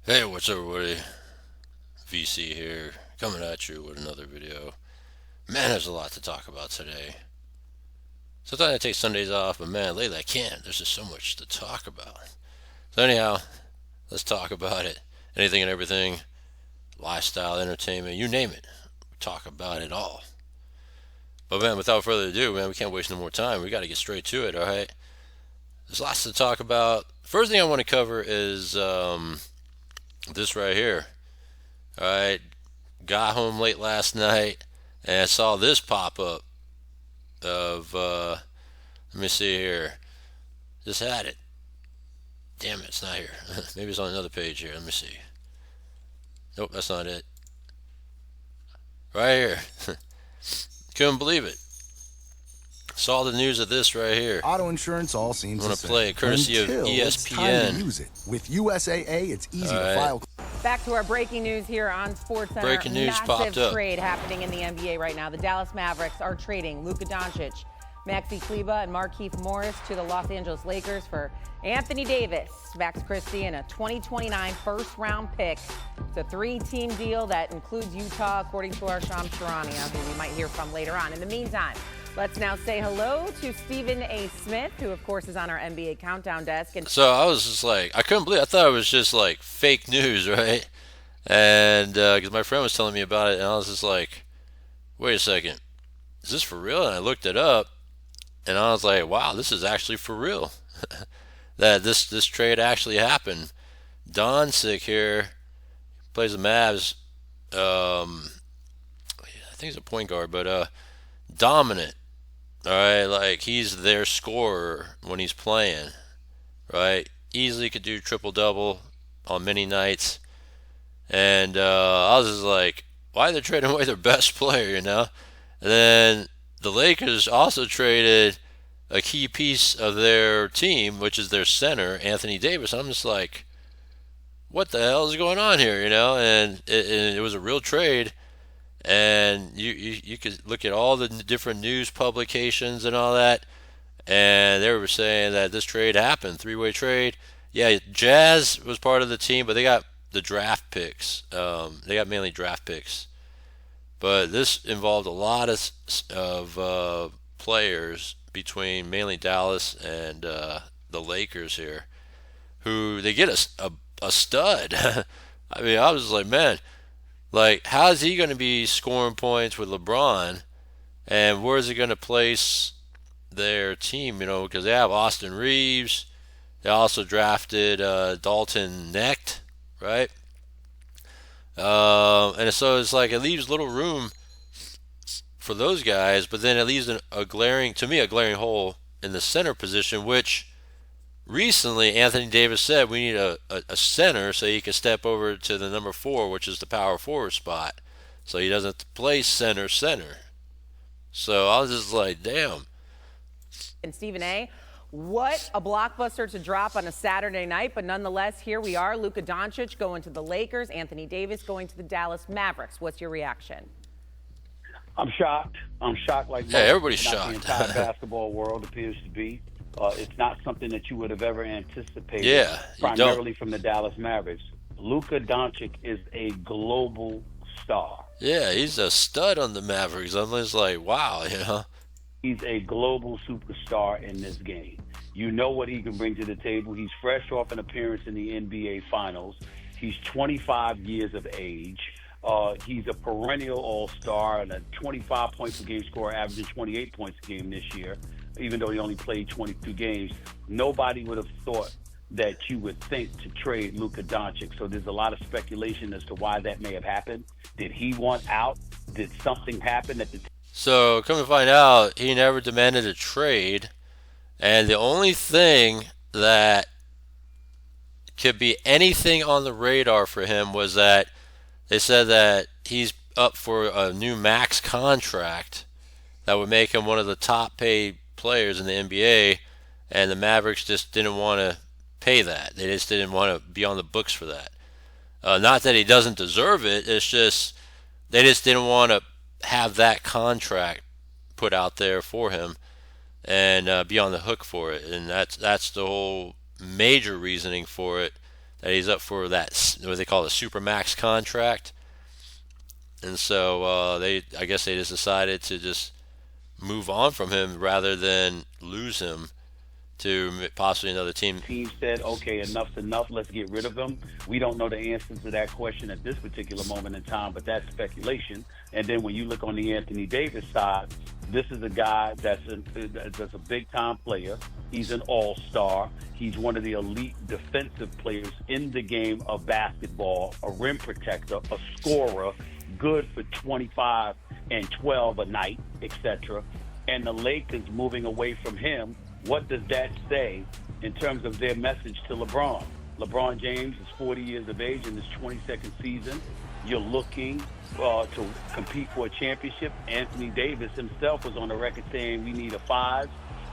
Hey, what's up, everybody? VC here, coming at you with another video. Man, there's a lot to talk about today. Sometimes I take Sundays off, but man, lately I can't. There's just so much to talk about. So anyhow, let's talk about it. Anything and everything, lifestyle, entertainment, you name it. We talk about it all. But man, without further ado, man, we can't waste no more time. We got to get straight to it, all right? There's lots to talk about. First thing I want to cover is this right here. All right, got home late last night and I saw this pop up of let me see here. Just had it. Damn it, it's not here. Maybe it's on another page here. Let me see. Nope, that's not it. Right here. Couldn't believe it. Saw the news of this right here. Auto insurance all seems I'm the gonna same. play it courtesy of Until it's time to ESPN. use it. With USAA, it's easy to right. file. Back to our breaking news here on SportsCenter. Breaking news Massive popped up. trade happening in the NBA right now. The Dallas Mavericks are trading Luka Doncic, Maxi Kleber, and Markieff Morris to the Los Angeles Lakers for Anthony Davis, Max Christie, and a 2029 first-round pick. It's a three-team deal that includes Utah, according to our Shams Charania, who we might hear from later on. In the meantime, let's now say hello to Stephen A. Smith, who, of course, is on our NBA Countdown desk. And So I was just like, I couldn't believe it. I thought it was just like fake news, right? And because my friend was telling me about it, and I was just like, wait a second, is this for real? And I looked it up, and I was like, wow, this is actually for real. That this trade actually happened. Doncic here plays the Mavs. I think he's a point guard, but dominant. All right, like he's their scorer when he's playing. Right, easily could do triple double on many nights. And I was just like, why are they trading away their best player, And then the Lakers also traded a key piece of their team, which is their center, Anthony Davis. I'm just like, what the hell is going on here, And it was a real trade. And you could look at all the different news publications and all that, and they were saying that this trade happened, three-way trade. Yeah, Jazz was part of the team, but they got the draft picks. They got mainly draft picks, but this involved a lot of players between mainly Dallas and the Lakers here, who they get a stud. I mean, I was like, man, like how's he going to be scoring points with LeBron, and where's he going to place their team? Because they have Austin Reeves. They also drafted Dalton Necht, right? And so it's like it leaves little room for those guys, but then it leaves a glaring hole in the center position, which recently Anthony Davis said we need a center so he can step over to the number 4, which is the power forward spot, so he doesn't have to play center. So I was just like, damn. And Stephen A., what a blockbuster to drop on a Saturday night, but nonetheless, here we are. Luka Doncic going to the Lakers, Anthony Davis going to the Dallas Mavericks. What's your reaction? I'm shocked. I'm shocked like Yeah, everybody's not shocked. the entire basketball world appears to be. It's not something that you would have ever anticipated, Yeah, you primarily don't. from the Dallas Mavericks. Luka Doncic is a global star. Yeah, he's a stud on the Mavericks. I'm just like, wow. He's a global superstar in this game. You know what he can bring to the table. He's fresh off an appearance in the NBA Finals. He's 25 years of age. He's a perennial all-star and a 25 points per game scorer, averaging 28 points a game this year, even though he only played 22 games. Nobody would have thought that you would think to trade Luka Doncic. So there's a lot of speculation as to why that may have happened. Did he want out? Did something happen at the So come to find out, he never demanded a trade, and the only thing that could be anything on the radar for him was that they said that he's up for a new max contract that would make him one of the top paid players in the NBA, and the Mavericks just didn't want to pay that. They just didn't want to be on the books for that. Not that he doesn't deserve it, it's just they just didn't want to have that contract put out there for him and be on the hook for it. And that's the whole major reasoning for it. that he's up for that, what they call a supermax contract. And so I guess they just decided to just move on from him rather than lose him to possibly another team. Team said, okay, enough's enough, let's get rid of him. We don't know the answer to that question at this particular moment in time, but that's speculation. And then when you look on the Anthony Davis side, this is a guy that's a big-time player. He's an all-star. He's one of the elite defensive players in the game of basketball, a rim protector, a scorer, good for 25 and 12 a night, etc. And the Lakers moving away from him, what does that say in terms of their message to LeBron? LeBron James is 40 years of age in his 22nd season. You're looking to compete for a championship. Anthony Davis himself was on the record saying we need a 5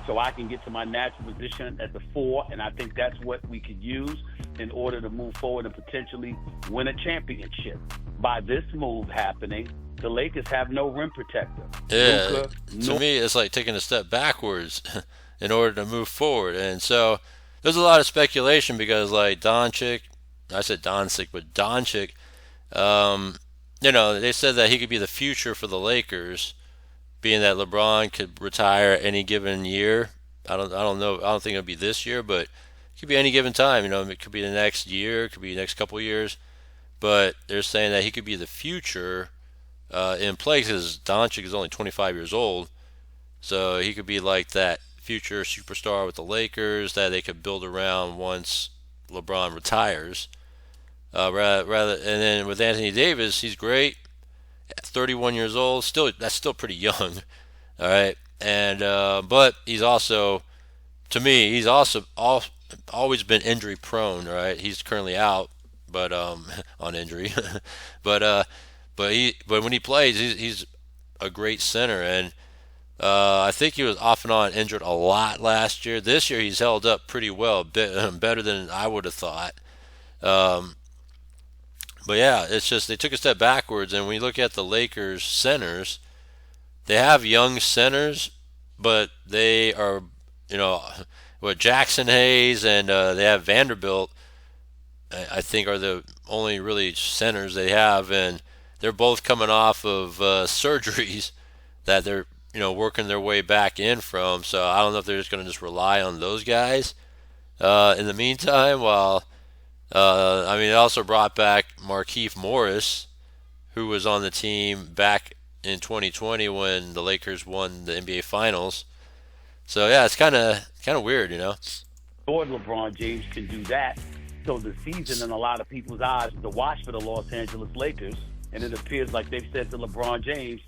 so I can get to my natural position at the 4, and I think that's what we could use in order to move forward and potentially win a championship. By this move happening, the Lakers have no rim protector. Yeah, to me, it's like taking a step backwards in order to move forward. And so there's a lot of speculation because, like, Doncic, I said Doncic, but Doncic, they said that he could be the future for the Lakers, being that LeBron could retire any given year. I don't know. I don't think it'll be this year, but it could be any given time. It could be the next year, it could be the next couple of years. But they're saying that he could be the future in play because Doncic is only 25 years old. So he could be like that future superstar with the Lakers that they could build around once LeBron retires. And then with Anthony Davis, he's great. 31 years old, that's still pretty young. All right, and but he's also, to me, he's also always been injury prone. Right, he's currently out, but on injury, but when he plays, he's a great center, and I think he was off and on injured a lot last year. This year he's held up pretty well, better than I would have thought. But yeah, it's just they took a step backwards, and when you look at the Lakers centers, they have young centers, but they are, Jackson Hayes and they have Vanderbilt, I think, are the only really centers they have, and they're both coming off of surgeries that they're working their way back in from. So I don't know if they're just going to just rely on those guys in the meantime. While they also brought back Markieff Morris, who was on the team back in 2020 when the Lakers won the NBA Finals. So yeah, it's kind of weird, Lord, LeBron James can do that. So the season, in a lot of people's eyes, is a wash for the Los Angeles Lakers. And it appears like they've said to LeBron James,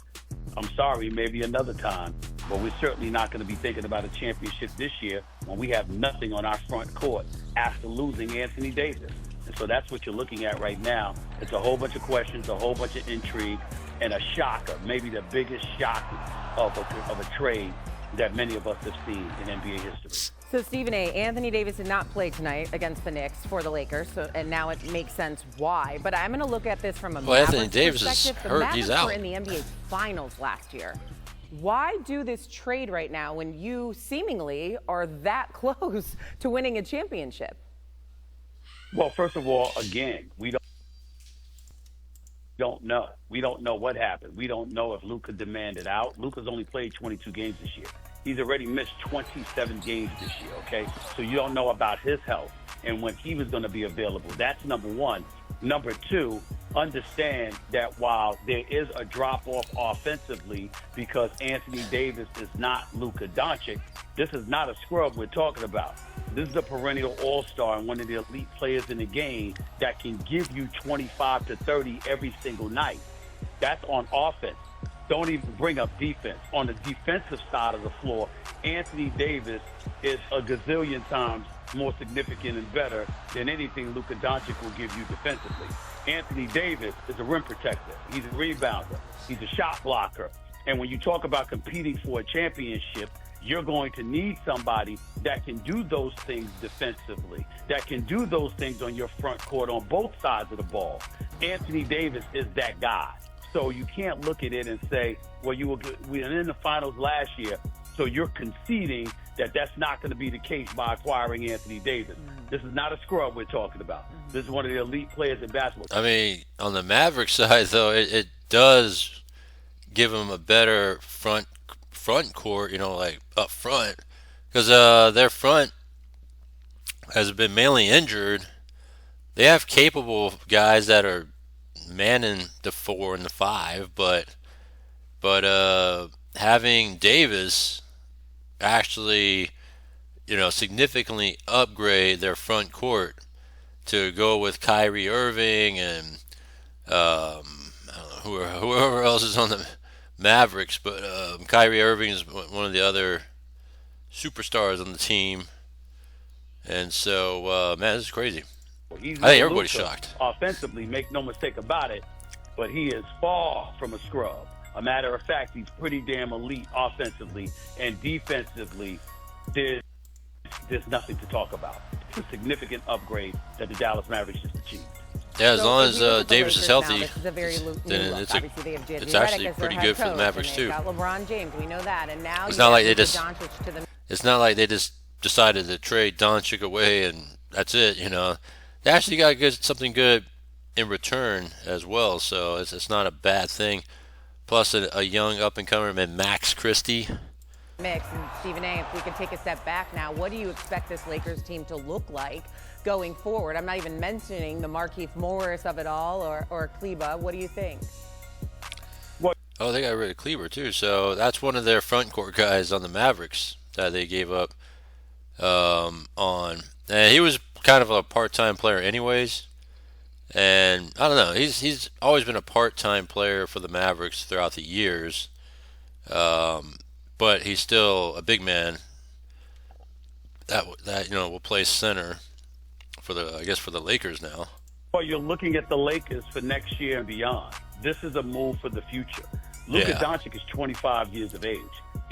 I'm sorry, maybe another time, but we're certainly not going to be thinking about a championship this year when we have nothing on our front court after losing Anthony Davis. And so that's what you're looking at right now. It's a whole bunch of questions, a whole bunch of intrigue, and a shocker, maybe the biggest shock of a trade that many of us have seen in NBA history. So, Stephen A., Anthony Davis did not play tonight against the Knicks for the Lakers, and now it makes sense why. But I'm going to look at this from a Mavericks Anthony Davis perspective. is The hurt. Mavericks He's out. were in the NBA Finals last year. Why do this trade right now when you seemingly are that close to winning a championship? Well, first of all, again, we don't know. We don't know what happened. We don't know if Luka demanded out. Luka's only played 22 games this year. He's already missed 27 games this year, okay? So you don't know about his health and when he was going to be available. That's number one. Number two, understand that while there is a drop-off offensively because Anthony Davis is not Luka Doncic, this is not a scrub we're talking about. This is a perennial all-star and one of the elite players in the game that can give you 25 to 30 every single night. That's on offense. Don't even bring up defense. On the defensive side of the floor, Anthony Davis is a gazillion times more significant and better than anything Luka Doncic will give you defensively. Anthony Davis is a rim protector. He's a rebounder. He's a shot blocker. And when you talk about competing for a championship, you're going to need somebody that can do those things defensively, that can do those things on your front court on both sides of the ball. Anthony Davis is that guy. So you can't look at it and say, well, we were in the finals last year, so you're conceding that that's not going to be the case by acquiring Anthony Davis. This is not a scrub we're talking about. This is one of the elite players in basketball. I mean, on the Mavericks side, though, it does give them a better front court, like up front, because their front has been mainly injured. They have capable guys that are manning the 4 and the 5, but having Davis actually, significantly upgrade their front court to go with Kyrie Irving and I don't know, whoever else is on the Mavericks, but Kyrie Irving is one of the other superstars on the team, and so man, this is crazy. He's I think everybody's Luka shocked. Offensively, make no mistake about it, but he is far from a scrub. A matter of fact, he's pretty damn elite offensively, and defensively, there's nothing to talk about. It's a significant upgrade that the Dallas Mavericks just achieved. Yeah, as So long if as we look at the Davis is Lakers now, healthy, this is a very new then look. it's Obviously, they have JJ it's Redick actually as their pretty head good for the coach, Mavericks and too. they've got LeBron James, we know that, and now It's you not have like they Luka just Doncic to the It's not like they just decided to trade Doncic away and that's it. They actually got something good in return as well, so it's not a bad thing. Plus a young up and comer, Max Christie. mix. And Stephen A., if we could take a step back now, what do you expect this Lakers team to look like going forward? I'm not even mentioning the Markieff Morris of it all or Kleba. What do you think? Oh, they got rid of Kleber too, so that's one of their front court guys on the Mavericks that they gave up on. And he was kind of a part-time player anyways. And I don't know, he's always been a part-time player for the Mavericks throughout the years. But he's still a big man that will play center for the Lakers now. Well, you're looking at the Lakers for next year and beyond. This is a move for the future. Luka Doncic is 25 years of age.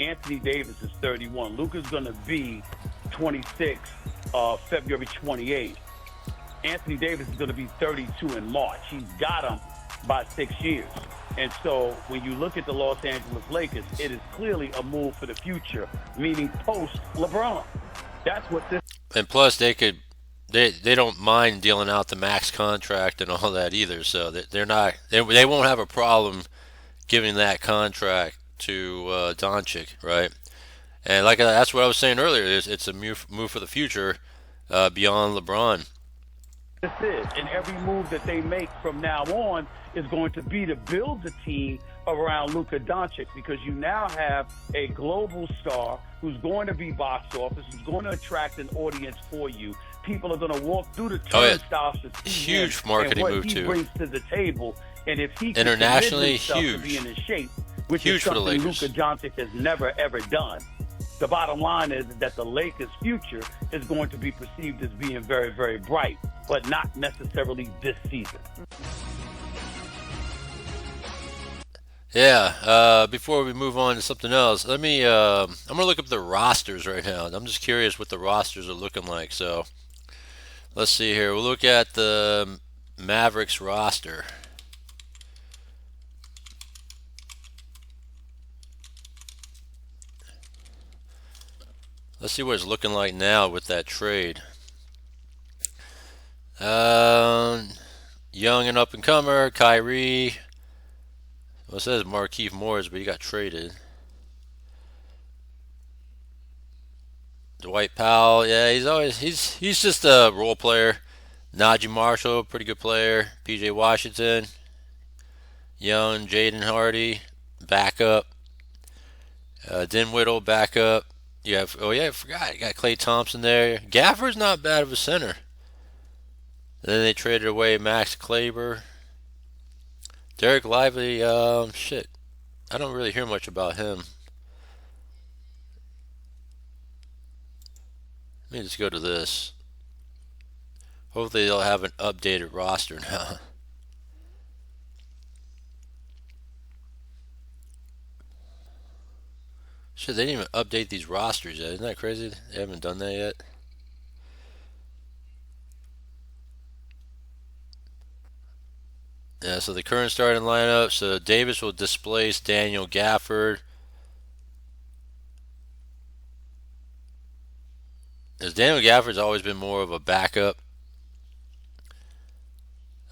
Anthony Davis is 31. Luka's going to be 26 February 28th. Anthony Davis is going to be 32 in March. He's got him by 6 years. And so when you look at the Los Angeles Lakers, it is clearly a move for the future, meaning post-LeBron. That's what this. And plus, they don't mind dealing out the max contract and all that either. So they won't have a problem giving that contract to Doncic, right? And that's what I was saying earlier. It's a move for the future beyond LeBron. This is, and every move that they make from now on is going to be to build the team around Luka Doncic, because you now have a global star who's going to be box office, who's going to attract an audience for you. People are going to walk through the turnstiles to see huge him marketing and what move he too. brings to the table. And if he can Internationally, commit himself huge. to being in shape, which Huge is for the something Lakers. Luka Doncic has never ever done. The bottom line is that the Lakers' future is going to be perceived as being very, very bright, but not necessarily this season. Yeah. Before we move on to something else, I'm gonna look up the rosters right now. I'm just curious what the rosters are looking like. So let's see here. We'll look at the Mavericks roster. Let's see what it's looking like now with that trade. Young and up and comer, Kyrie. Well, it says Markieff Morris, but he got traded. Dwight Powell, yeah, he's just a role player. Najee Marshall, pretty good player. PJ Washington, young Jaden Hardy, backup. Dinwiddie, backup. I forgot. You got Klay Thompson there. Gafford's not bad of a center. Then they traded away Max Kleber. Derek Lively, I don't really hear much about him. Let me just go to this. Hopefully they'll have an updated roster now. Shit, they didn't even update these rosters yet. Isn't that crazy? They haven't done that yet. Yeah, so the current starting lineup. So Davis will displace Daniel Gafford. As Daniel Gafford's always been more of a backup.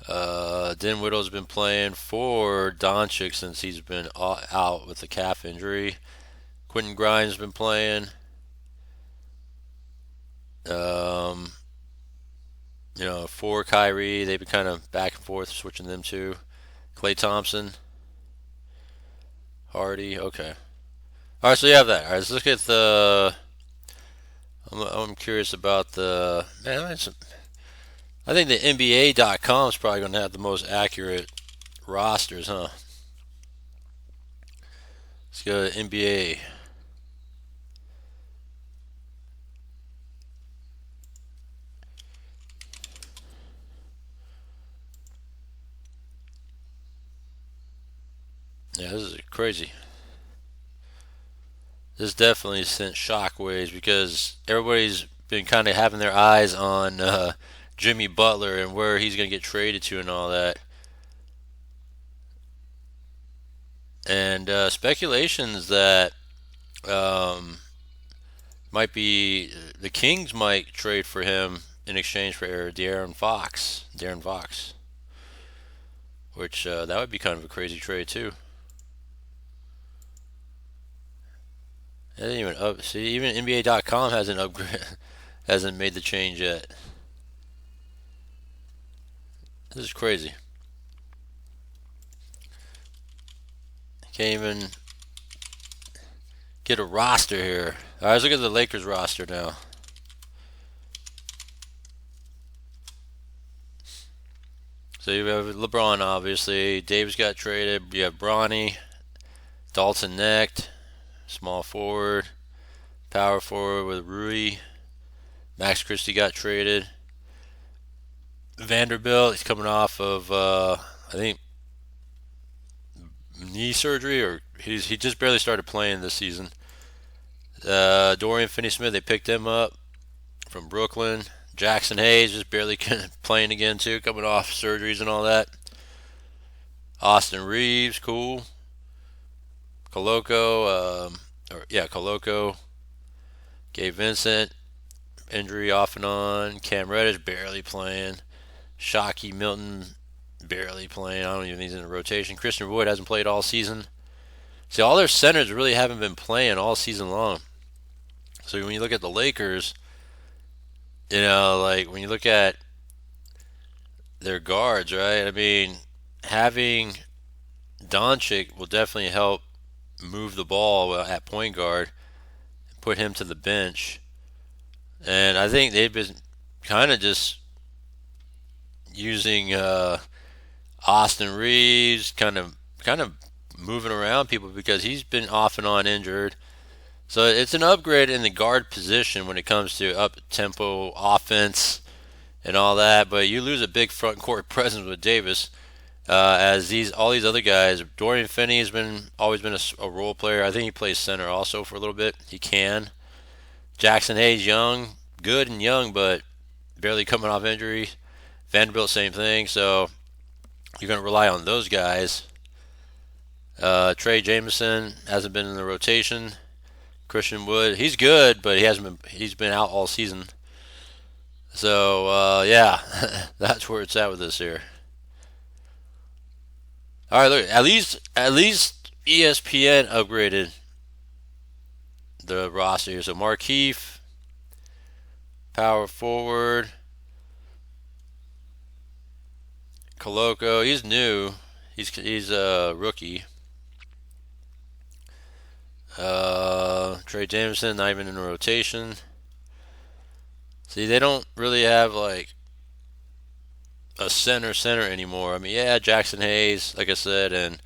Den Whittle's been playing for Doncic since he's been out with the calf injury. Quentin Grimes been playing. Um, for Kyrie, they've been kind of back and forth, switching them to Klay Thompson, Hardy. Okay. All right, so you have that. All right, let's look at the. I'm curious about the man. I think the NBA.com is probably going to have the most accurate rosters, huh? Let's go to NBA. Yeah, this is crazy. This definitely sent shockwaves because everybody's been kind of having their eyes on Jimmy Butler and where he's going to get traded to and all that. And speculations that might be the Kings might trade for him in exchange for De'Aaron Fox. Which that would be kind of a crazy trade too. It didn't even see, even NBA.com hasn't hasn't made the change yet. This is crazy. Can't even get a roster here. All right, let's look at the Lakers roster now. So you have LeBron, obviously. Davis got traded. You have Bronny, Dalton Necht, small forward, power forward with Rui. Max Christie got traded. Vanderbilt, he's coming off of I think knee surgery, or he just barely started playing this season. Dorian Finney-Smith, they picked him up from Brooklyn. Jackson Hayes just barely playing again too, coming off surgeries and all that. Austin Reeves, cool. Coloco, Gabe Vincent, injury off and on. Cam Reddish barely playing. Shockey Milton barely playing. I don't even think he's in the rotation. Christian Wood hasn't played all season. See, all their centers really haven't been playing all season long. So when you look at the Lakers, like when you look at their guards, right? I mean, having Doncic will definitely help move the ball at point guard, put him to the bench. And I think they've been kind of just using Austin Reeves, kind of moving around people because he's been off and on injured. So it's an upgrade in the guard position when it comes to up-tempo offense and all that. But you lose a big front court presence with Davis, as all these other guys. Dorian Finney has always been a role player. I think he plays center also for a little bit. He can. Jackson Hayes, good and young, but barely coming off injury. Vanderbilt, same thing. So you're going to rely on those guys. Trey Jameson hasn't been in the rotation. Christian Wood, he's good, but he's been out all season. So yeah, that's where it's at with this here. All right, look, at least ESPN upgraded the roster here. So Markeith, power forward. Coloco, he's new. He's a rookie. Trey Jameson, not even in the rotation. See, they don't really have like a center anymore. I mean, yeah, Jackson Hayes, like I said, and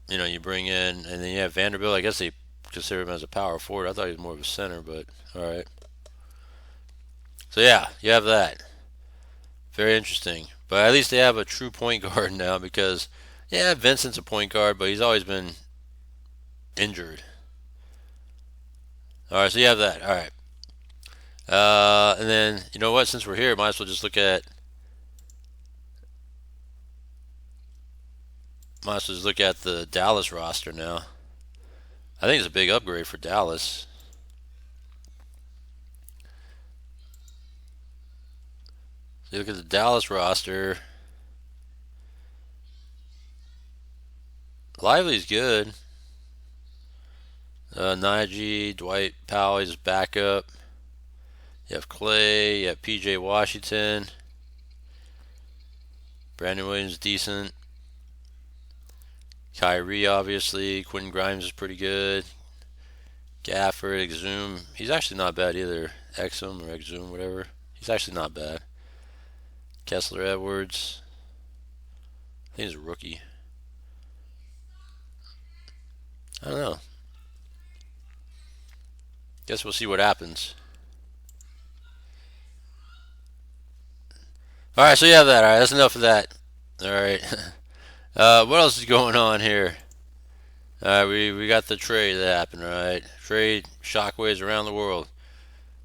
you bring in, and then you have Vanderbilt. I guess they consider him as a power forward. I thought he was more of a center, but all right. So yeah, you have that. Very interesting. But at least they have a true point guard now because, yeah, Vincent's a point guard, but he's always been injured. All right, so you have that. All right. And then, you know what? Since we're here, might as well just look at the Dallas roster now. I think it's a big upgrade for Dallas. You look at the Dallas roster. Lively's good. Najee, Dwight Powell is backup. You have Clay. You have P.J. Washington. Brandon Williams decent. Kyrie obviously. Quentin Grimes is pretty good. Gafford, Exum. He's actually not bad either. Exum or Exum, whatever. He's actually not bad. Kessler Edwards. I think he's a rookie. I don't know. Guess we'll see what happens. Alright, so you have that. Alright, that's enough of that. Alright. What else is going on here? Alright, we got the trade that happened, right? Trade shockwaves around the world.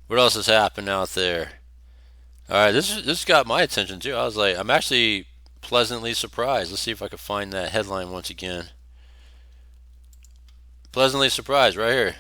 What else has happened out there? Alright, this got my attention too. I was like, I'm actually pleasantly surprised. Let's see if I can find that headline once again. Pleasantly surprised right here.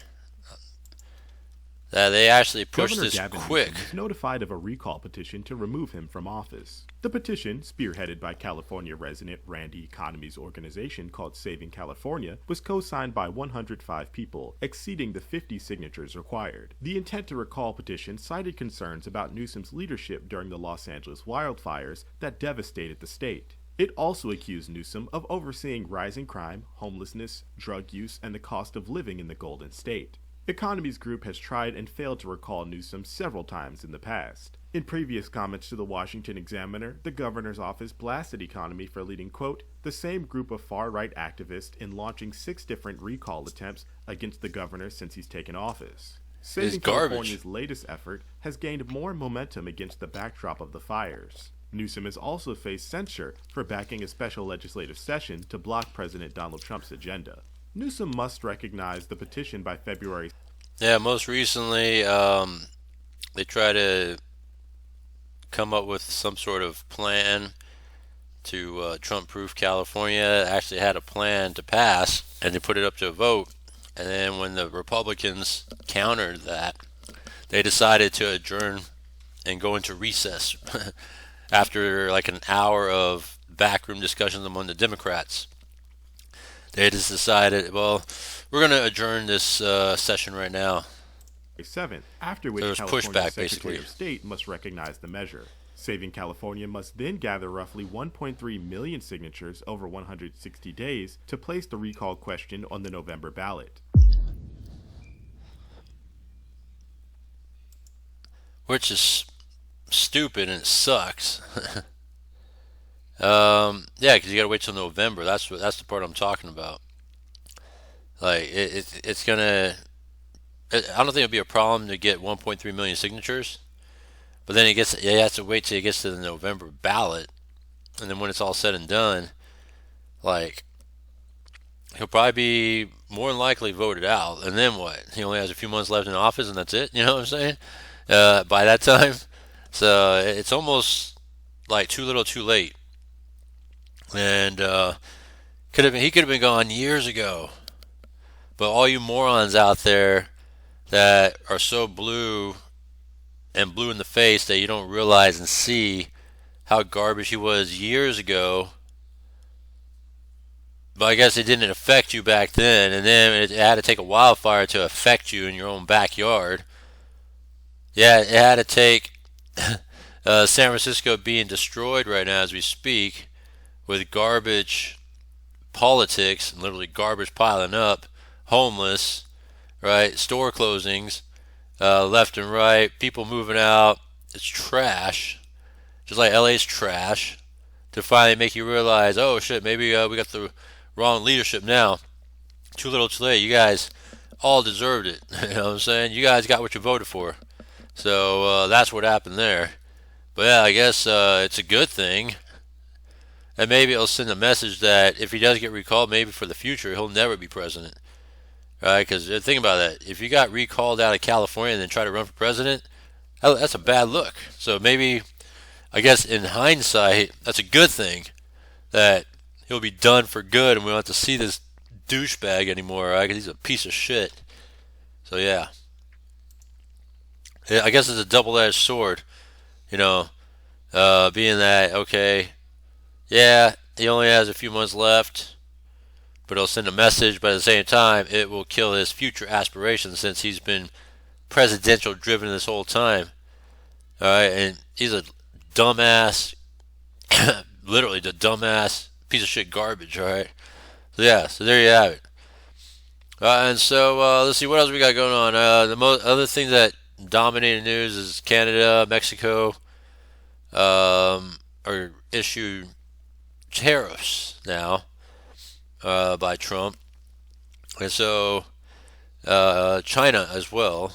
That they actually pushed Governor this Gavin quick. Newsom was notified of a recall petition to remove him from office. The petition, spearheaded by California resident Randy Economy's organization called Saving California, was co-signed by 105 people, exceeding the 50 signatures required. The intent to recall petition cited concerns about Newsom's leadership during the Los Angeles wildfires that devastated the state. It also accused Newsom of overseeing rising crime, homelessness, drug use, and the cost of living in the Golden State. Economy's group has tried and failed to recall Newsom several times in the past. In previous comments to the Washington Examiner, the governor's office blasted Economy for leading, quote, the same group of far-right activists in launching 6 different recall attempts against the governor since he's taken office. Saving California's latest effort has gained more momentum against the backdrop of the fires. Newsom has also faced censure for backing a special legislative session to block President Donald Trump's agenda. Newsom must recognize the petition by February. Yeah, most recently, they try to come up with some sort of plan to Trump-proof California. Actually had a plan to pass, and they put it up to a vote. And then when the Republicans countered that, they decided to adjourn and go into recess after like an hour of backroom discussions among the Democrats. They just decided, well, we're going to adjourn this session right now. 7th, after which so California's pushback, Secretary basically. of State must recognize the measure. Saving California must then gather roughly 1.3 million signatures over 160 days to place the recall question on the November ballot. Which is stupid and it sucks. Yeah, because you got to wait till November. That's the part I'm talking about. Like it's gonna. I don't think it'll be a problem to get 1.3 million signatures, but then you have to wait till it gets to the November ballot, and then when it's all said and done, like he'll probably be more than likely voted out, and then what? He only has a few months left in office, and that's it. You know what I'm saying? By that time, so it's almost like too little, too late. And he could have been gone years ago. But all you morons out there that are so blue and blue in the face that you don't realize and see how garbage he was years ago. But I guess it didn't affect you back then, and then it had to take a wildfire to affect you in your own backyard. Yeah, it had to take San Francisco being destroyed right now as we speak, with garbage politics, literally garbage piling up, homeless, right, store closings, left and right, people moving out. It's trash, just like LA's trash, to finally make you realize, oh shit, maybe we got the wrong leadership now. Too little too late. You guys all deserved it. You know what I'm saying? You guys got what you voted for. So that's what happened there. But yeah, I guess it's a good thing. And maybe it'll send a message that if he does get recalled, maybe for the future, he'll never be president. Right? Because think about that. If you got recalled out of California and then try to run for president, that's a bad look. So maybe, I guess in hindsight, that's a good thing that he'll be done for good and we don't have to see this douchebag anymore, right? Because he's a piece of shit. So yeah. I guess it's a double-edged sword. You know, Being that, okay, yeah, he only has a few months left, but it'll send a message, but at the same time, it will kill his future aspirations since he's been presidential driven this whole time. All right, and he's a dumbass, literally the dumbass piece of shit garbage. All right, so yeah, so there you have it. And so let's see what else we got going on. Other thing that dominated news is Canada, Mexico, are issued tariffs now by Trump, and so China as well.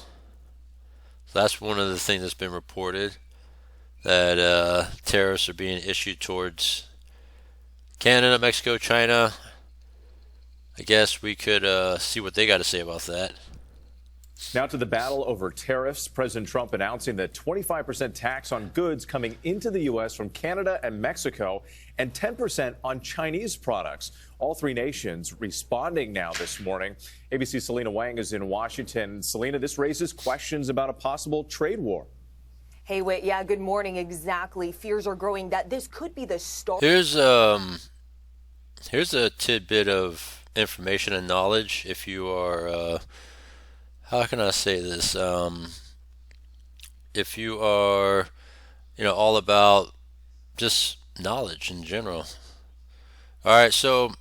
So that's one of the things that's been reported, that tariffs are being issued towards Canada, Mexico, China. I guess we could see what they got to say about that. Now to the battle over tariffs. President Trump announcing the 25% tax on goods coming into the U.S. from Canada and Mexico and 10% on Chinese products. All three nations responding now this morning. ABC's Selena Wang is in Washington. Selena, this raises questions about a possible trade war. Hey, Whit, yeah, good morning. Exactly. Fears are growing that this could be the start. Here's a tidbit of information and knowledge. If you are, how can I say this? If you are, all about just knowledge in general. All right, so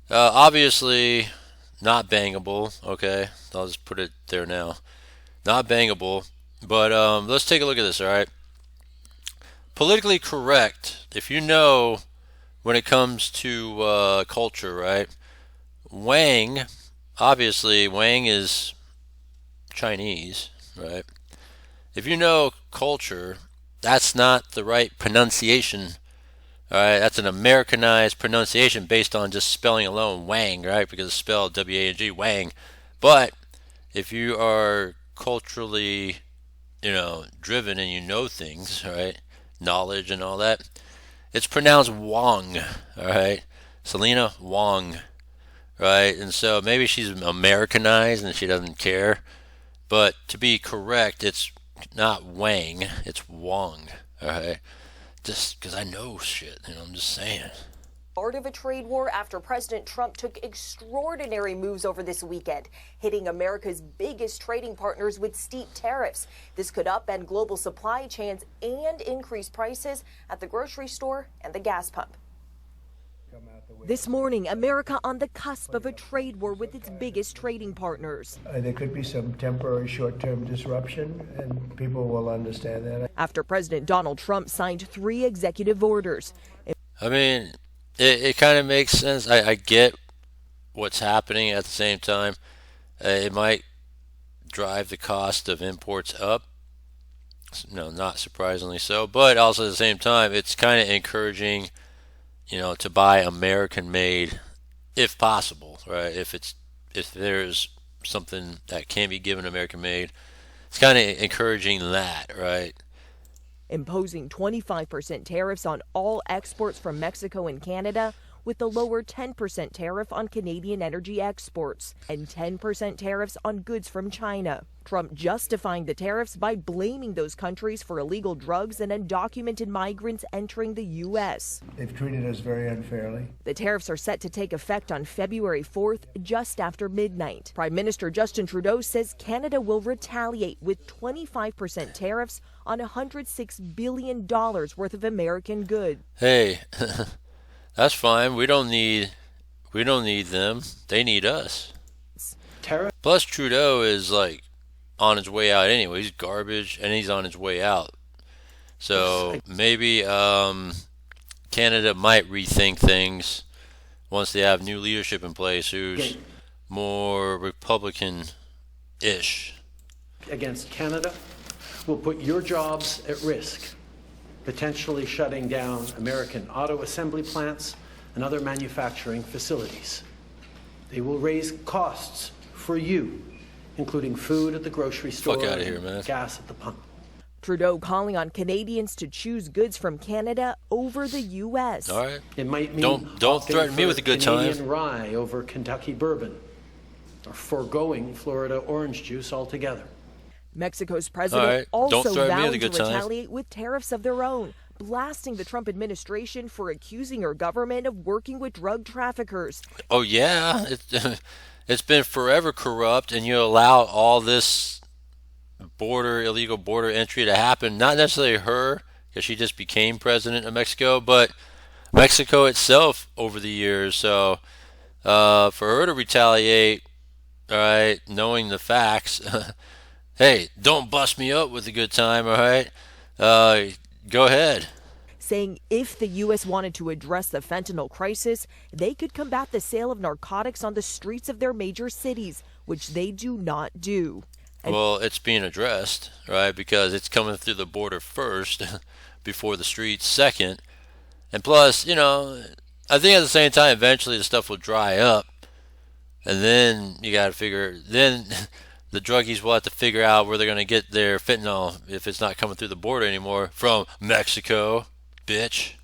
obviously not bangable. Okay, I'll just put it there now. Not bangable, but let's take a look at this. All right, politically correct. If you know when it comes to culture, right? Wang, obviously, Wang is Chinese, right? If you know culture, that's not the right pronunciation. All right, that's an Americanized pronunciation based on just spelling alone, Wang, right? Because it's spelled W-A-N-G, Wang. But if you are culturally, driven and you know things, right? Knowledge and all that, it's pronounced Wong, all right? Selena Wong, right? And so maybe she's Americanized and she doesn't care. But to be correct, it's not Wang, it's Wong, all right? Just because I know shit, I'm just saying. Part of a trade war after President Trump took extraordinary moves over this weekend, hitting America's biggest trading partners with steep tariffs. This could upend global supply chains and increase prices at the grocery store and the gas pump. This morning, America on the cusp of a trade war with its biggest trading partners. There could be some temporary short-term disruption, and people will understand that. After President Donald Trump signed 3 executive orders. I mean, it kind of makes sense. I get what's happening. At the same time, it might drive the cost of imports up. No, not surprisingly so. But also at the same time, it's kind of encouraging, to buy American-made, if possible, right? If there's something that can be given American-made, it's kind of encouraging that, right? Imposing 25% tariffs on all exports from Mexico and Canada, with the lower 10% tariff on Canadian energy exports and 10% tariffs on goods from China. Trump justifying the tariffs by blaming those countries for illegal drugs and undocumented migrants entering the U.S. They've treated us very unfairly. The tariffs are set to take effect on February 4th, just after midnight. Prime Minister Justin Trudeau says Canada will retaliate with 25% tariffs on $106 billion worth of American goods. Hey, that's fine. We don't need them. They need us. Tariff? Plus, Trudeau is on his way out anyway. He's garbage, and he's on his way out. So maybe Canada might rethink things once they have new leadership in place who's more Republican-ish. Against Canada will put your jobs at risk, potentially shutting down American auto assembly plants and other manufacturing facilities. They will raise costs for you, including food at the grocery store, Fuck out of here, man. Gas at the pump. Trudeau calling on Canadians to choose goods from Canada over the U.S. All right. It might mean Don't threaten me with a good time. Canadian rye over Kentucky bourbon, or foregoing Florida orange juice altogether. Mexico's president also Don't threaten me vowed with a to good time. retaliate with tariffs of their own, blasting the Trump administration for accusing her government of working with drug traffickers. Oh, yeah. It's been forever corrupt, and you allow all this illegal border entry to happen. Not necessarily her, because she just became president of Mexico, but Mexico itself over the years. So for her to retaliate, all right, knowing the facts, hey, don't bust me up with a good time, all right? Go ahead. Saying if the U.S. wanted to address the fentanyl crisis, they could combat the sale of narcotics on the streets of their major cities, which they do not do. Well, it's being addressed, right, because it's coming through the border first before the streets second. And plus, I think at the same time, eventually the stuff will dry up. And then you got to then the druggies will have to figure out where they're going to get their fentanyl if it's not coming through the border anymore from Mexico. Bitch.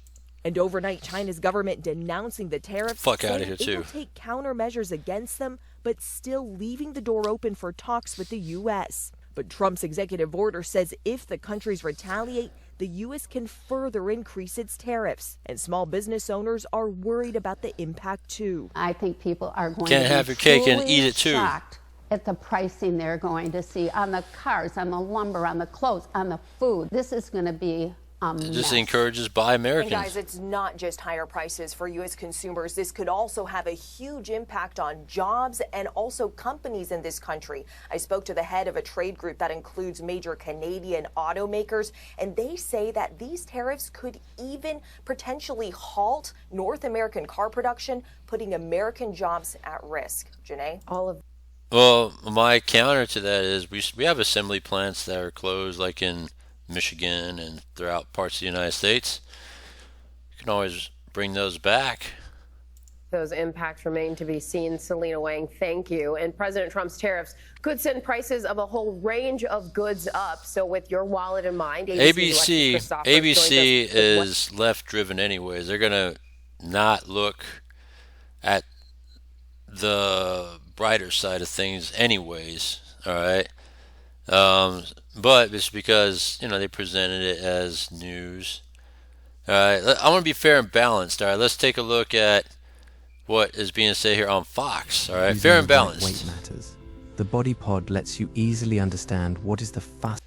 And overnight, China's government denouncing the tariffs, Fuck out of saying here, it too. will take countermeasures against them, but still leaving the door open for talks with the U.S. But Trump's executive order says if the countries retaliate, the U.S. can further increase its tariffs. And small business owners are worried about the impact, too. I think people are going Can't to have be your cake and truly eat it, too. shocked at the pricing they're going to see on the cars, on the lumber, on the clothes, on the food. This is going to be It just encourages buy Americans. And guys, it's not just higher prices for U.S. consumers. This could also have a huge impact on jobs and also companies in this country. I spoke to the head of a trade group that includes major Canadian automakers, and they say that these tariffs could even potentially halt North American car production, putting American jobs at risk. Janae? Well, my counter to that is we have assembly plants that are closed, like in Michigan and throughout parts of the United States. You can always bring those back. Those impacts remain to be seen. Selena Wang, thank you. And President Trump's tariffs could send prices of a whole range of goods up. So with your wallet in mind, ABC is left driven anyways. They're going to not look at the brighter side of things anyways, all right? But it's because, they presented it as news. All right, I want to be fair and balanced. All right, let's take a look at what is being said here on Fox. All right, fair and balanced. Weight matters. The Body Pod lets you easily understand what is the fast.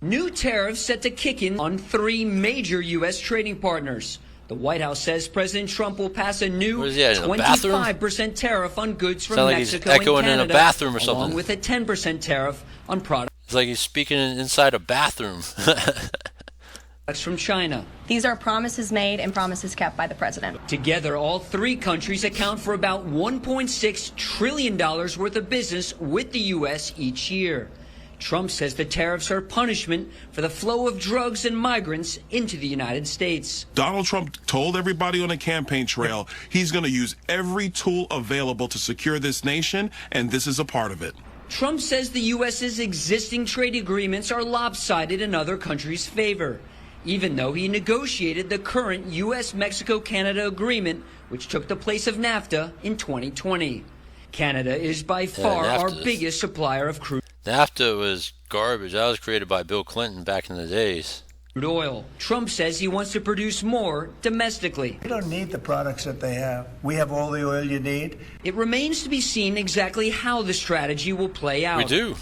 New tariffs set to kick in on 3 major U.S. trading partners. The White House says President Trump will pass a new 25% tariff on goods from Mexico and Canada, in a bathroom or something. Along with a 10% tariff on products. It's like he's speaking inside a bathroom. From China. These are promises made and promises kept by the president. Together, all 3 countries account for about $1.6 trillion worth of business with the U.S. each year. Trump says the tariffs are punishment for the flow of drugs and migrants into the United States. Donald Trump told everybody on the campaign trail he's going to use every tool available to secure this nation, and this is a part of it. Trump says the U.S.'s existing trade agreements are lopsided in other countries' favor, even though he negotiated the current U.S.-Mexico-Canada agreement, which took the place of NAFTA in 2020. Canada is by far our biggest supplier of crude. NAFTA was garbage. That was created by Bill Clinton back in the days. Oil. Trump says he wants to produce more domestically. You don't need the products that they have. We have all the oil you need. It remains to be seen exactly how the strategy will play out. We do.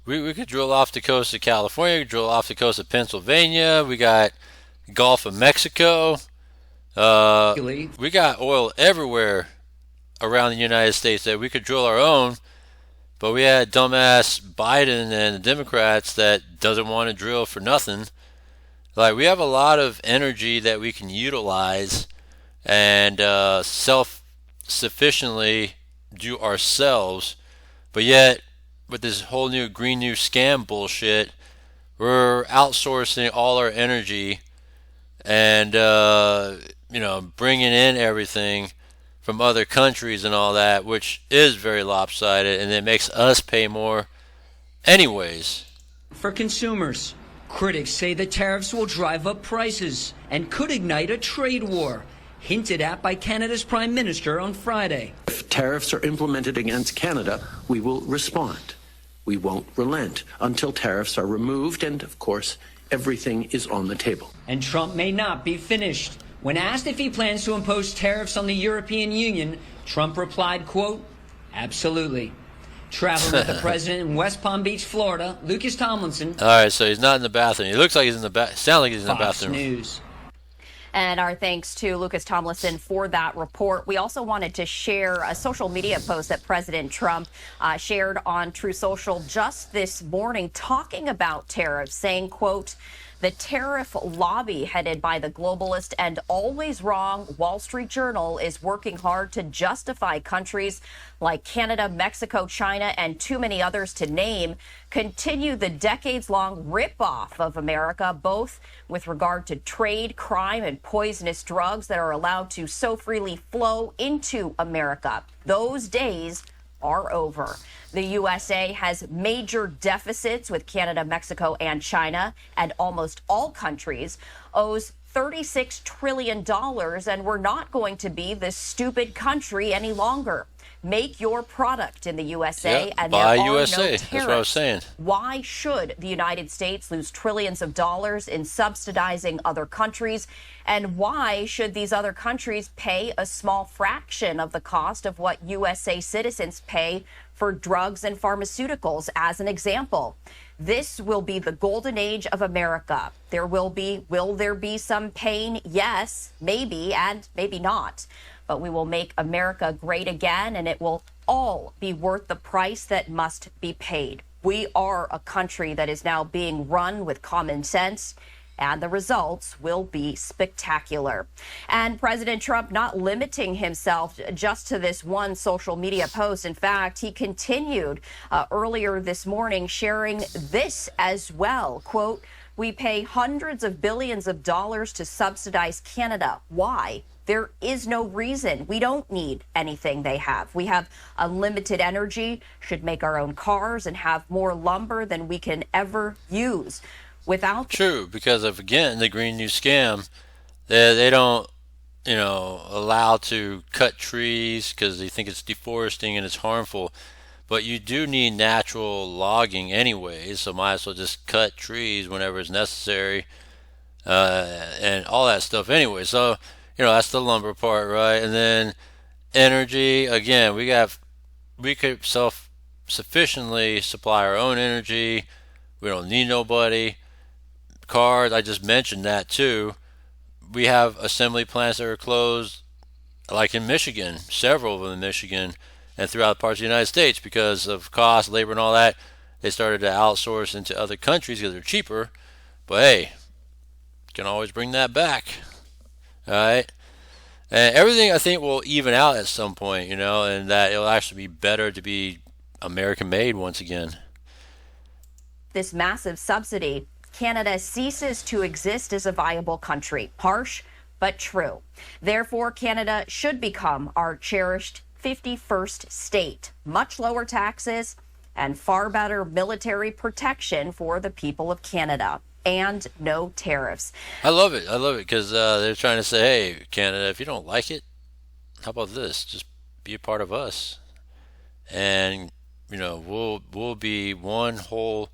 We could drill off the coast of California, we could drill off the coast of Pennsylvania. We got Gulf of Mexico. We got oil everywhere around the United States that we could drill our own. But we had dumbass Biden and the Democrats that doesn't want to drill for nothing. Like, we have a lot of energy that we can utilize and self-sufficiently do ourselves. But yet, with this whole new Green New Scam bullshit, we're outsourcing all our energy and, bringing in everything from other countries and all that, which is very lopsided, and it makes us pay more anyways. For consumers, critics say the tariffs will drive up prices and could ignite a trade war, hinted at by Canada's Prime Minister on Friday. If tariffs are implemented against Canada, we will respond. We won't relent until tariffs are removed, and of course, everything is on the table. And Trump may not be finished. When asked if he plans to impose tariffs on the European Union, Trump replied, quote, absolutely. Traveling with the president in West Palm Beach, Florida, Lucas Tomlinson. All right, so he's not in the bathroom. He looks like he's in the sounds like he's in the Fox bathroom. News. And our thanks to Lucas Tomlinson for that report. We also wanted to share a social media post that President Trump shared on True Social just this morning talking about tariffs, saying, quote, the tariff lobby headed by the globalist and always wrong Wall Street Journal is working hard to justify countries like Canada, Mexico, China, and too many others to name continue the decades-long ripoff of America, both with regard to trade, crime, and poisonous drugs that are allowed to so freely flow into America. Those days are over. The USA has major deficits with Canada, Mexico, and China, and almost all countries owes $36 trillion, and we're not going to be this stupid country any longer. Make your product in the USA, and buy there are USA. no tariffs. That's what I was saying. Why should the United States lose trillions of dollars in subsidizing other countries? And why should these other countries pay a small fraction of the cost of what USA citizens pay for drugs and pharmaceuticals, as an example? This will be the golden age of America. Will there be some pain? Yes, maybe, and maybe not. But we will make America great again, and it will all be worth the price that must be paid. We are a country that is now being run with common sense, and the results will be spectacular. And President Trump not limiting himself just to this one social media post. In fact, he continued earlier this morning sharing this as well. Quote, we pay hundreds of billions of dollars to subsidize Canada. Why? There is no reason. We don't need anything they have. We have unlimited energy, should make our own cars, and have more lumber than we can ever use. Without True, because of, again, the Green New scam, they don't, allow to cut trees because they think it's deforesting and it's harmful. But you do need natural logging anyways, so might as well just cut trees whenever it's necessary, and all that stuff anyway. So, that's the lumber part, right? And then energy, again, we could self-sufficiently supply our own energy. We don't need nobody. Cars, I just mentioned that too. We have assembly plants that are closed, like in Michigan, several of them in Michigan, and throughout parts of the United States because of cost, labor, and all that. They started to outsource into other countries because they're cheaper. But hey, you can always bring that back. All right? And everything, I think, will even out at some point, and that it'll actually be better to be American made once again. this massive subsidy, Canada ceases to exist as a viable country. Harsh, but true. Therefore, Canada should become our cherished 51st state. Much lower taxes and far better military protection for the people of Canada. And no tariffs. I love it. I love it because they're trying to say, hey, Canada, if you don't like it, how about this? Just be a part of us. And, you know, we'll be one whole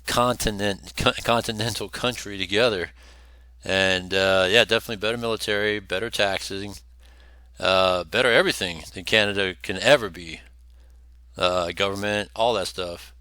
continental country together. And, yeah, definitely better military, better taxing, better everything than Canada can ever be. Government, all that stuff.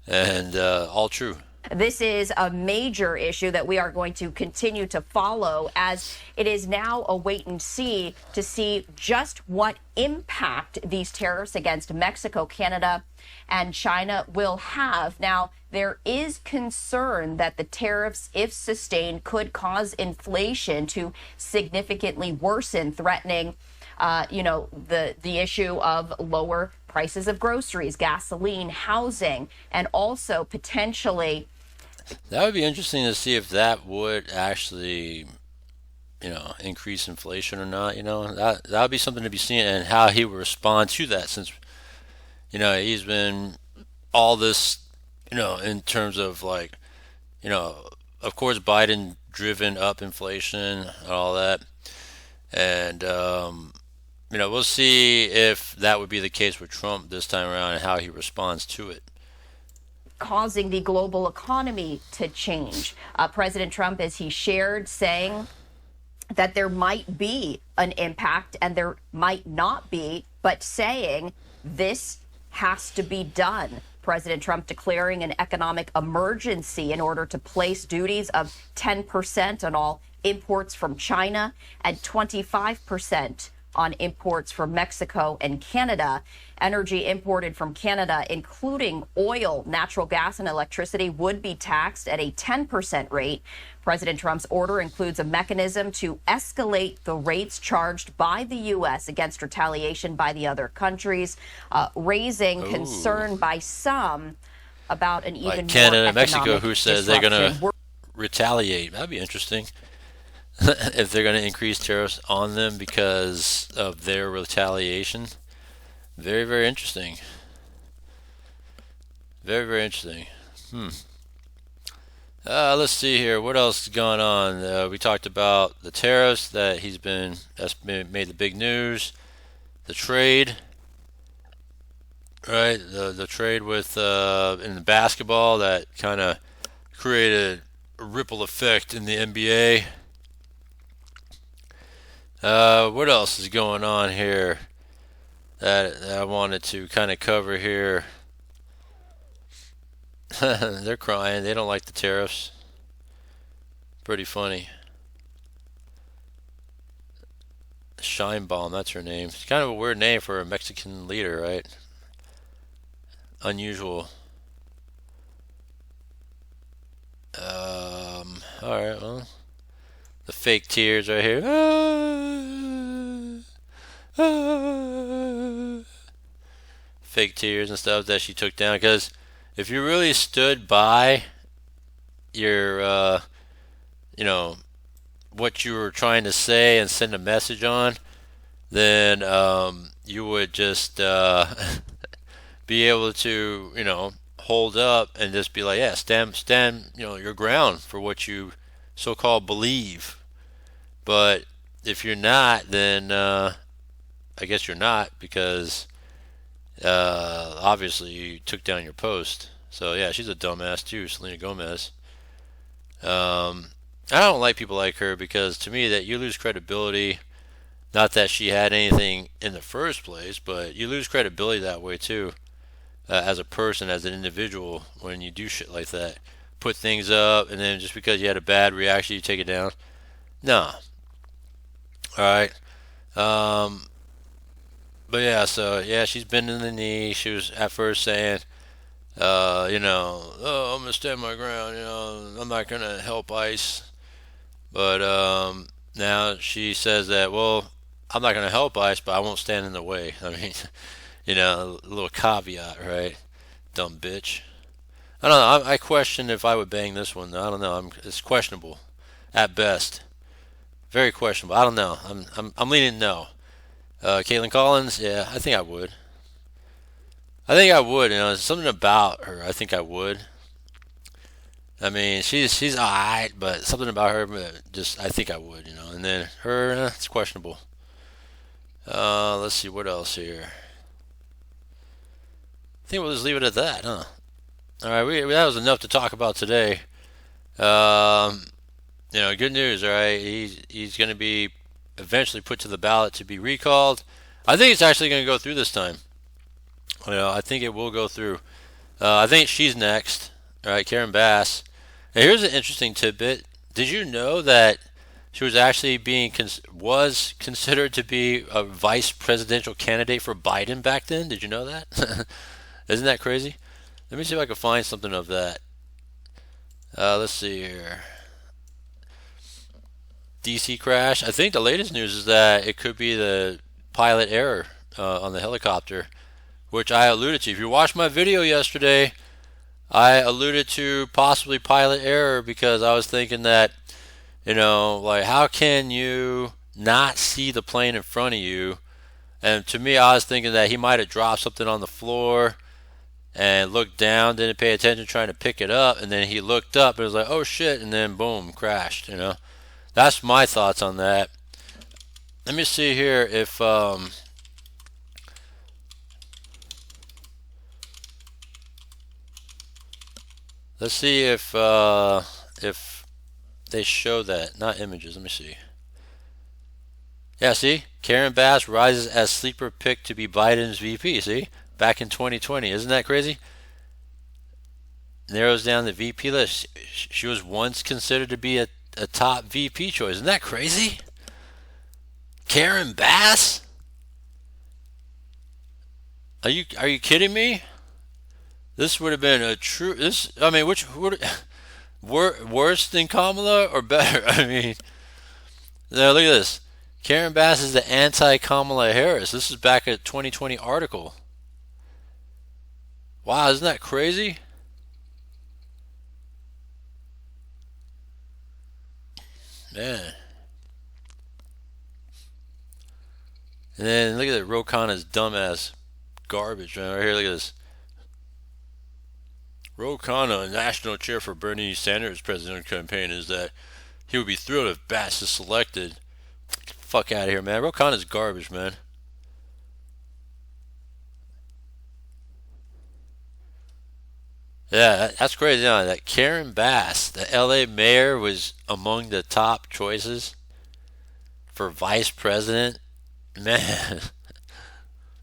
And all true. This is a major issue that we are going to continue to follow, as it is now a wait and see to see just what impact these tariffs against Mexico, Canada, and China will have. Now, there is concern that the tariffs, if sustained, could cause inflation to significantly worsen, threatening the issue of lower prices of groceries, gasoline, housing, and also potentially. That would be interesting to see if that would actually, increase inflation or not. That would be something to be seen, and how he would respond to that, since, he's been all this, in terms of like, of course, Biden driven up inflation and all that. And, we'll see if that would be the case with Trump this time around and how he responds to it. causing the global economy to change. President Trump, as he shared, saying that there might be an impact and there might not be, but saying this has to be done. President Trump declaring an economic emergency in order to place duties of 10% on all imports from China and 25% on imports from Mexico and Canada. Energy imported from Canada, including oil, natural gas, and electricity, would be taxed at a 10% rate. President Trump's order includes a mechanism to escalate the rates charged by the U.S. against retaliation by the other countries, raising concern by some about an even like more Canada and Mexico, economic who says they're going disruption. to retaliate. That'd be interesting. If they're going to increase tariffs on them because of their retaliation. Very, very interesting. Very, very interesting. Let's see here. What else is going on? We talked about the tariffs that's made the big news. The trade, right? The trade with in the basketball that kind of created a ripple effect in the NBA. What else is going on here that I wanted to kind of cover here? They're crying. They don't like the tariffs. Pretty funny. Scheinbaum, that's her name. It's kind of a weird name for a Mexican leader, right? Unusual. Alright, well. The fake tears right here. Fake tears and stuff that she took down. Because if you really stood by your, what you were trying to say and send a message on, then you would just be able to, hold up and just be like, yeah, stand, your ground for what you so-called believe. But if you're not, then I guess you're not, because obviously you took down your post. So yeah, she's a dumbass too, Selena Gomez. I don't like people like her, because to me that you lose credibility. Not that she had anything in the first place, but you lose credibility that way too, as a person, as an individual, when you do shit like that. Put things up, and then just because you had a bad reaction, you take it down. No. Alright. But yeah, so yeah, she's bending the knee. She was at first saying, oh, I'm gonna stand my ground, I'm not gonna help ICE. But now she says that, well, I'm not gonna help ICE, but I won't stand in the way. I mean, a little caveat, right? Dumb bitch. I don't know. I question if I would bang this one. I don't know. It's questionable, at best. Very questionable. I don't know. I'm leaning no. Caitlin Collins, yeah, I think I would. Something about her. I think I would. I mean, she's alright, but something about her, I think I would. And then her, it's questionable. Let's see what else here. I think we'll just leave it at that, huh? All right, that was enough to talk about today. Good news. All right, he's going to be eventually put to the ballot to be recalled. I think it's actually going to go through this time. I think it will go through. I think she's next. All right, Karen Bass. Now, here's an interesting tidbit. Did you know that she was actually was considered to be a vice presidential candidate for Biden back then? Did you know that? Isn't that crazy? Let me see if I can find something of that. Let's see here. DC crash. I think the latest news is that it could be the pilot error on the helicopter, which I alluded to. If you watched my video yesterday, I alluded to possibly pilot error, because I was thinking that, how can you not see the plane in front of you? And to me, I was thinking that he might have dropped something on the floor and looked down, didn't pay attention, trying to pick it up, and then he looked up and was like, oh shit, and then boom, crashed. That's my thoughts on that. Let me see here if Let's see if they show that. Not images. Let me see. Yeah, see? Karen Bass rises as sleeper pick to be Biden's VP. See? Back in 2020. Isn't that crazy? Narrows down the VP list. She was once considered to be a top VP choice. Isn't that crazy? Karen Bass? Are you kidding me? This would have been a true. I mean, which would worse than Kamala or better? I mean, now look at this. Karen Bass is the anti-Kamala Harris. This is back at a 2020 article. Wow, isn't that crazy? Man. And then look at that, Ro Khanna's dumbass garbage, man. Right here, look at this. Ro Khanna, national chair for Bernie Sanders' presidential campaign, is that he would be thrilled if Bass is selected. Fuck out of here, man. Ro Khanna's garbage, man. Yeah, that's crazy. You know, that Karen Bass, the LA mayor, was among the top choices for vice president. Man,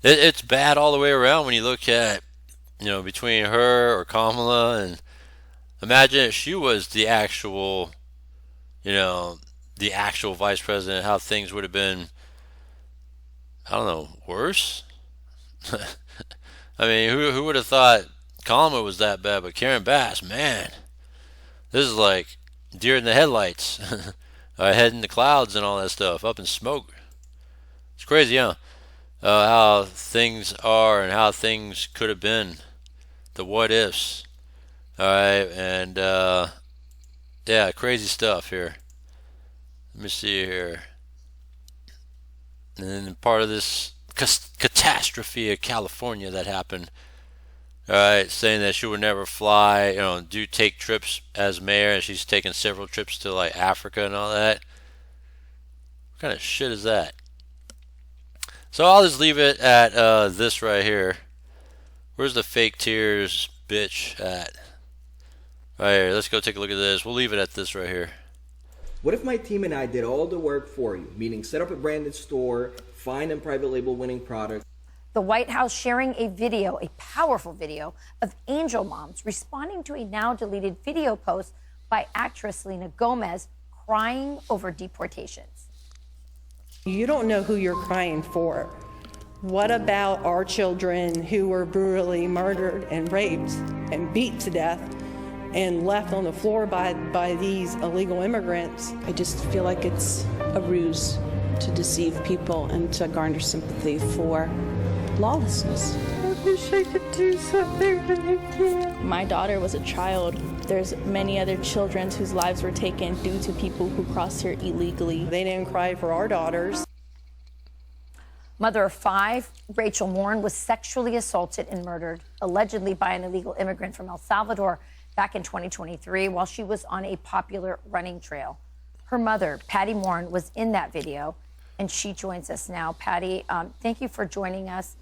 it's bad all the way around when you look at, you know, between her or Kamala, and imagine if she was the actual, you know, the actual vice president, how things would have been, I don't know, worse? I mean, who would have thought Kamala was that bad? But Karen Bass, man, this is like deer in the headlights, head in the clouds and all that stuff, up in smoke. It's crazy, huh? How things are and how things could have been. The what ifs. Alright, and yeah, crazy stuff here. Let me see here. And then part of this catastrophe of California that happened. Alright, saying that she would never fly, you know, take trips as mayor, and she's taken several trips to like Africa and all that. What kind of shit is that? So I'll just leave it at this right here. Where's the fake tears bitch at? Right here, let's go take a look at this. We'll leave it at this right here. What if my team and I did all the work for you, meaning set up a branded store, find and private label winning products? The White House sharing a video, a powerful video, of angel moms responding to a now deleted video post by actress Selena Gomez crying over deportations. You don't know who you're crying for. What about our children who were brutally murdered and raped and beat to death and left on the floor by these illegal immigrants? I just feel like it's a ruse to deceive people and to garner sympathy for lawlessness. I wish I could do something, but I can't. My daughter was a child. There's many other children whose lives were taken due to people who crossed here illegally. They didn't cry for our daughters. Mother of 5, Rachel Mourn, was sexually assaulted and murdered, allegedly by an illegal immigrant from El Salvador back in 2023 while she was on a popular running trail. Her mother, Patty Mourn, was in that video, and she joins us now. Patty, thank you for joining us.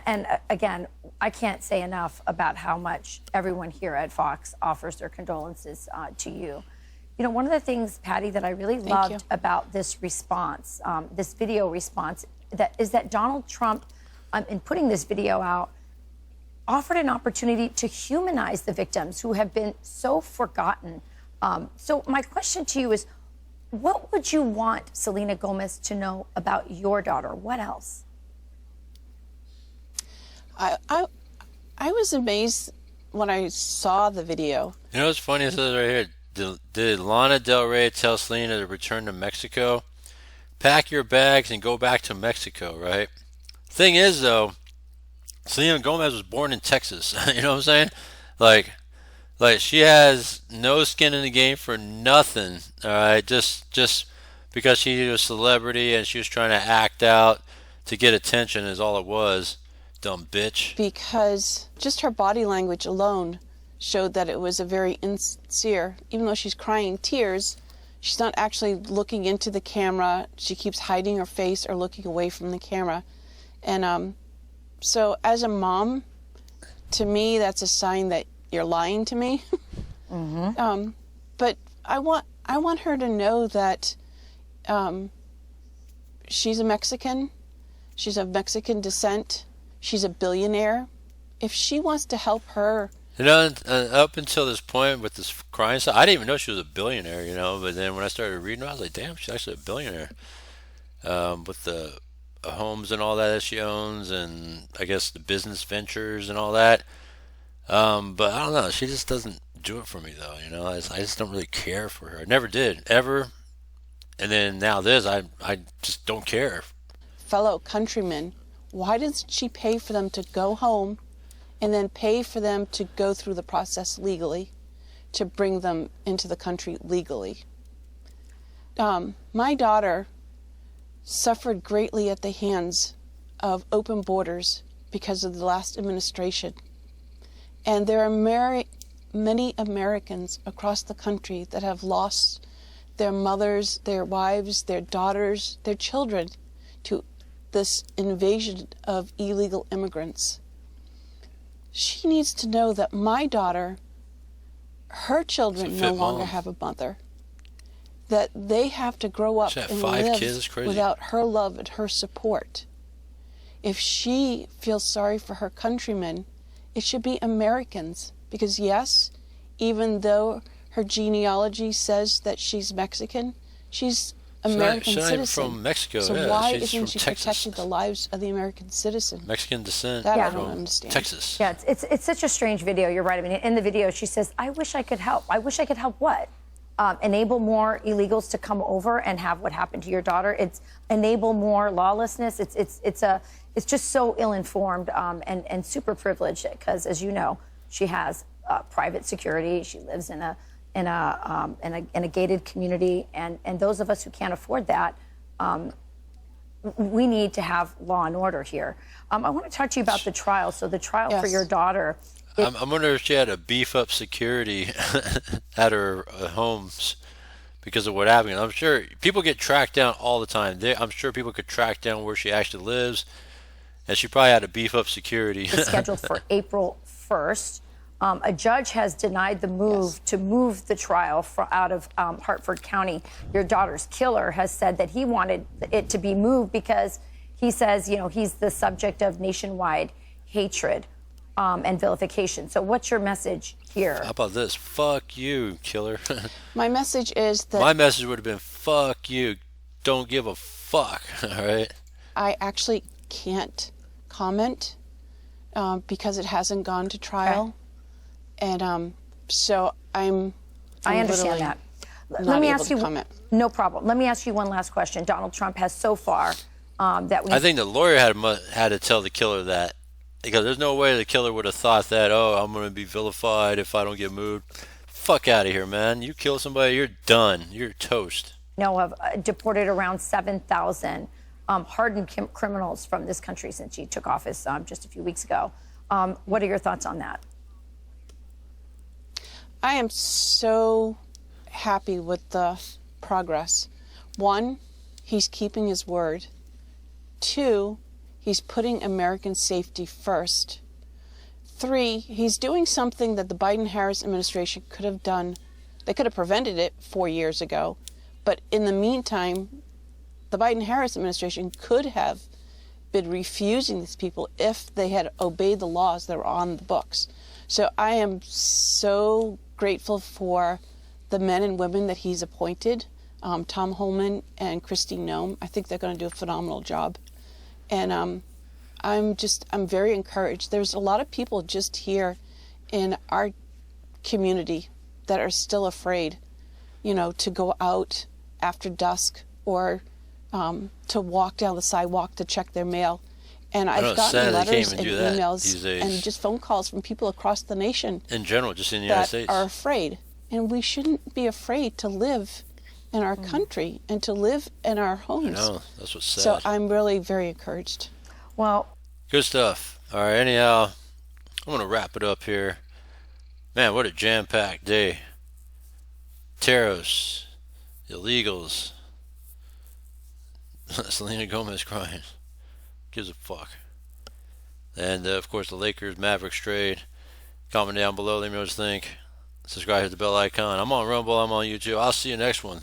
And again, I can't say enough about how much everyone here at Fox offers their condolences to you. You know, one of the things, Patty, that I really loved about this response, this video response, is that Donald Trump, in putting this video out, offered an opportunity to humanize the victims who have been so forgotten. So my question to you is, what would you want Selena Gomez to know about your daughter? What else? I was amazed when I saw the video. You know what's funny? It says right here, did Lana Del Rey tell Selena to return to Mexico? Pack your bags and go back to Mexico, right? Thing is, though, Selena Gomez was born in Texas. You know what I'm saying? Like she has no skin in the game for nothing. All right, just because she was a celebrity and she was trying to act out to get attention is all it was. Dumb bitch. Because just her body language alone showed that it was a very insincere. Even though she's crying tears, she's not actually looking into the camera. She keeps hiding her face or looking away from the camera. And so as a mom, to me, that's a sign that you're lying to me. But I want her to know that she's a Mexican. She's of Mexican descent. She's a billionaire. If she wants to help her, up until this point with this crime stuff, I didn't even know she was a billionaire, But then when I started reading, I was like, damn, she's actually a billionaire. With the homes and all that she owns, and I guess the business ventures and all that. But I don't know. She just doesn't do it for me, though. I just don't really care for her. I never did, ever. And then now this, I just don't care. fellow countrymen, why doesn't she pay for them to go home and then pay for them to go through the process legally, to bring them into the country legally? My daughter suffered greatly at the hands of open borders because of the last administration. And there are many Americans across the country that have lost their mothers, their wives, their daughters, their children to this invasion of illegal immigrants. She needs to know that my daughter, her children no longer have a mother, that they have to grow up and live without her love and her support. If she feels sorry for her countrymen, it should be Americans, because yes, even though her genealogy says that she's Mexican, she's American citizen. She's not from Mexico. So why isn't she protecting the lives of the American citizen? Mexican descent. That I don't understand. Texas. Yeah, it's such a strange video. You're right. I mean, in the video, she says, "I wish I could help. I wish I could help what? Enable more illegals to come over and have what happened to your daughter. It's enable more lawlessness. It's just so ill-informed and super privileged because, as you know, she has private security. She lives in a gated community, and those of us who can't afford that, we need to have law and order here. I want to talk to you about the trial. So the trial for your daughter. I'm wondering if she had to beef up security at her homes because of what happened. I'm sure people get tracked down all the time. I'm sure people could track down where she actually lives, and she probably had to beef up security. It's scheduled for April 1st. A judge has denied the move to move the trial out of Hartford County. Your daughter's killer has said that he wanted it to be moved because he says, he's the subject of nationwide hatred and vilification. So what's your message here? How about this? Fuck you, killer. My message is that... My message would have been, fuck you. Don't give a fuck, all right? I actually can't comment because it hasn't gone to trial. Okay. And so I'm I understand that. Let me ask you, no problem. Let me ask you one last question. Donald Trump has so far that we... I think the lawyer had to tell the killer that. Because there's no way the killer would have thought that, I'm going to be vilified if I don't get moved. Fuck out of here, man. You kill somebody, you're done. You're toast. Have deported around 7,000 hardened criminals from this country since he took office just a few weeks ago. What are your thoughts on that? I am so happy with the progress. 1, he's keeping his word. 2, he's putting American safety first. 3, he's doing something that the Biden-Harris administration could have done. They could have prevented it 4 years ago. But in the meantime, the Biden-Harris administration could have been refusing these people if they had obeyed the laws that were on the books. So I am so grateful for the men and women that he's appointed, Tom Homan and Kristi Noem. I think they're going to do a phenomenal job. And I'm very encouraged. There's a lot of people just here in our community that are still afraid, to go out after dusk or to walk down the sidewalk to check their mail. And I've gotten letters and emails and just phone calls from people across the nation. In general, just in the United States. That are afraid. And we shouldn't be afraid to live in our country and to live in our homes. I know, that's what's sad. So I'm really very encouraged. Well, good stuff. All right, anyhow, I'm going to wrap it up here. Man, what a jam-packed day. Tariffs, illegals, Selena Gomez crying. Gives a fuck. And, of course, the Lakers, Mavericks trade. Comment down below. Let me know what you think. Subscribe, hit the bell icon. I'm on Rumble. I'm on YouTube. I'll see you next one.